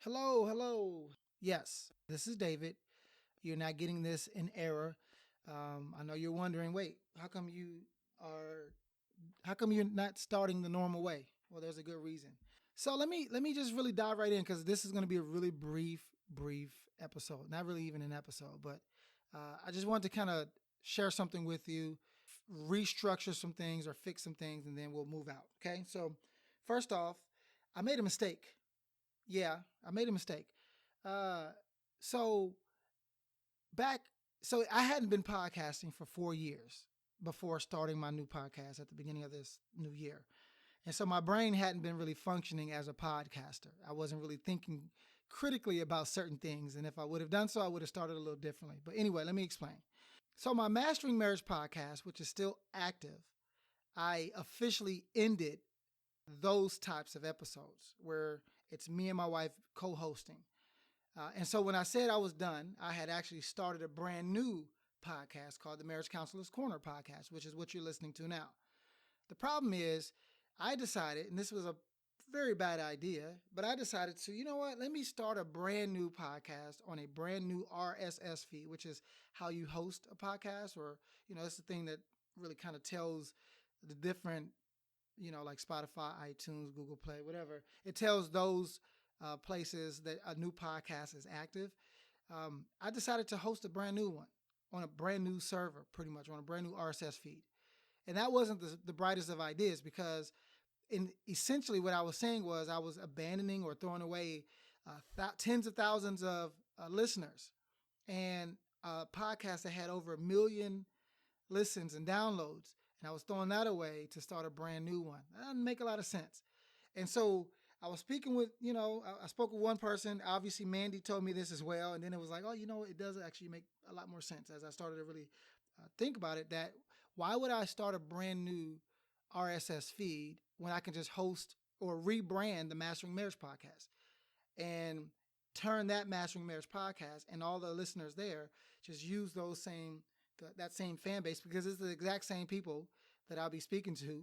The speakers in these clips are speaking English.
Hello, hello. Yes, this is David. You're not getting this in error. I know you're wondering, wait, are how come you're not starting the normal way? Well, there's a good reason. So let me just really dive right in because this is going to be a really brief episode. Not really even an episode, but I just want to kind of share something with you, restructure some things or fix some things, and then we'll move out. Okay. So first off, I made a mistake. Yeah, I made a mistake. Uh, so back, so I hadn't been podcasting for 4 years before starting my new podcast at the beginning of this new year. And so my brain hadn't been really functioning as a podcaster. I wasn't really thinking critically about certain things. And if I would have done so, I would have started a little differently. But anyway, let me explain. So my Mastering Marriage podcast, which is still active, I officially ended those types of episodes where it's me and my wife co hosting. And so when I said I was done, I had actually started a brand new podcast called the Marriage Counselor's Corner podcast, which is what you're listening to now. The problem is, I decided, and this was a very bad idea, but I decided to, you know what, let me start a brand new podcast on a brand new RSS feed, which is how you host a podcast, or, it's the thing that really kind of tells the different like Spotify, iTunes, Google Play, whatever. It tells those places that a new podcast is active. I decided to host a brand new one on a brand new server, pretty much on a brand new RSS feed. And that wasn't the brightest of ideas because essentially what I was saying was I was abandoning or throwing away tens of thousands of listeners and a podcast that had over 1 million listens and downloads. And I was throwing that away to start a brand new one. That doesn't make a lot of sense. And so I was speaking with, I spoke with one person. Obviously, Mandy told me this as well. And then it was like, oh, it does actually make a lot more sense as I started to really think about it. That why would I start a brand new RSS feed when I can just host or rebrand the Mastering Marriage podcast and turn that Mastering Marriage podcast and all the listeners there just use that same fan base because it's the exact same people that I'll be speaking to,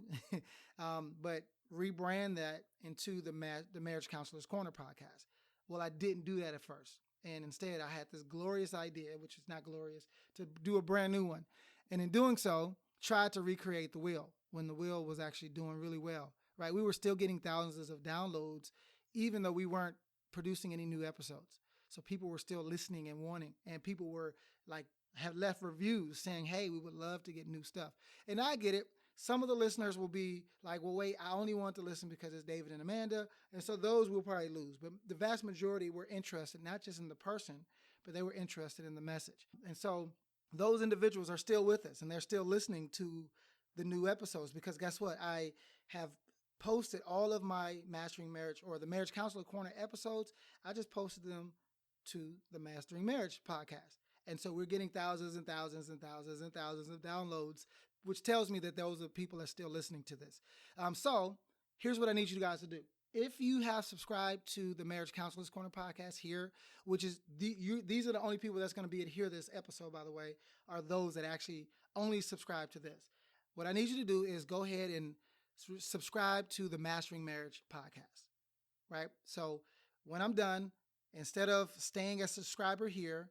but rebrand that into the Marriage Counselor's Corner podcast. Well, I didn't do that at first. And instead, I had this glorious idea, which is not glorious, to do a brand new one. And in doing so, tried to recreate the wheel when the wheel was actually doing really well, right? We were still getting thousands of downloads, even though we weren't producing any new episodes. So people were still listening and wanting, and people were like, have left reviews saying, hey, we would love to get new stuff. And I get it. Some of the listeners will be like, well, wait, I only want to listen because it's David and Amanda. And so those will probably lose. But the vast majority were interested, not just in the person, but they were interested in the message. And so those individuals are still with us and they're still listening to the new episodes because guess what? I have posted all of my Mastering Marriage or the Marriage Counselor Corner episodes. I just posted them to the Mastering Marriage podcast. And so we're getting thousands and thousands and thousands and thousands of downloads, which tells me that those are people that are still listening to this. So here's what I need you guys to do. If you have subscribed to the Marriage Counselor's Corner podcast here, which is these are the only people that's going to be able to hear this episode, by the way, are those that actually only subscribe to this. What I need you to do is go ahead and subscribe to the Mastering Marriage podcast, right? So when I'm done, instead of staying a subscriber here,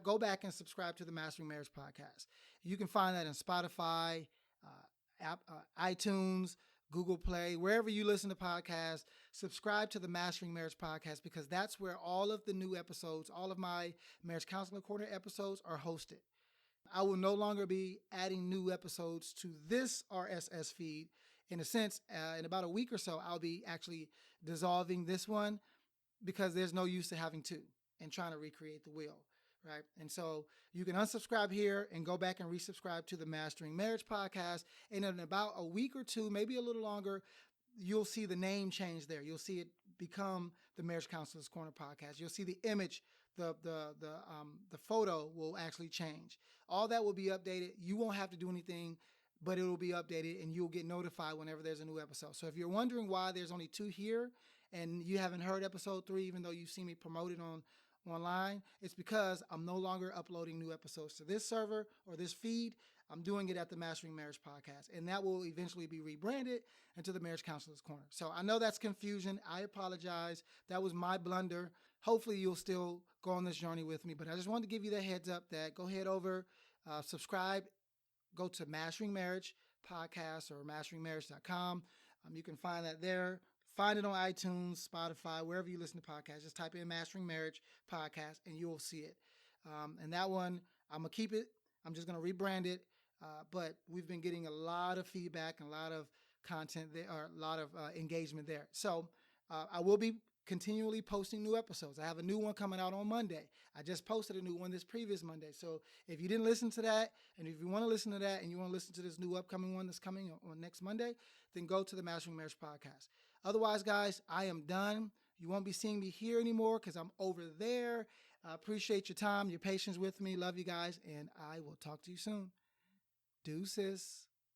go back and subscribe to the Mastering Marriage podcast. You can find that in Spotify, iTunes, Google Play, wherever you listen to podcasts. Subscribe to the Mastering Marriage podcast because that's where all of the new episodes, all of my Marriage Counseling Corner episodes are hosted. I will no longer be adding new episodes to this RSS feed. In a sense, in about a week or so, I'll be actually dissolving this one because there's no use to having two and trying to recreate the wheel, right? And so you can unsubscribe here and go back and resubscribe to the Mastering Marriage podcast. And in about a week or two, maybe a little longer, you'll see the name change there. You'll see it become the Marriage Counselor's Corner podcast. You'll see the image, the photo will actually change. All that will be updated. You won't have to do anything, but it will be updated and you'll get notified whenever there's a new episode. So if you're wondering why there's only two here and you haven't heard episode 3, even though you've seen me promote it online, it's because I'm no longer uploading new episodes to this server or this feed. I'm doing it at the Mastering Marriage Podcast, and that will eventually be rebranded into the Marriage Counselor's Corner. So I know that's confusion. I apologize. That was my blunder. Hopefully, you'll still go on this journey with me. But I just wanted to give you the heads up that go head over, subscribe, go to Mastering Marriage Podcast or masteringmarriage.com. You can find that there. Find it on iTunes, Spotify, wherever you listen to podcasts. Just type in Mastering Marriage Podcast and you will see it. And that one, I'm going to keep it. I'm just going to rebrand it. But we've been getting a lot of feedback and a lot of content there, or a lot of engagement there. So I will be continually posting new episodes. I have a new one coming out on Monday. I just posted a new one this previous Monday. So if you didn't listen to that, and if you want to listen to that, and you want to listen to this new upcoming one that's coming on next Monday, then go to the Mastering Marriage Podcast. Otherwise, guys, I am done. You won't be seeing me here anymore because I'm over there. I appreciate your time, your patience with me. Love you guys, and I will talk to you soon. Deuces.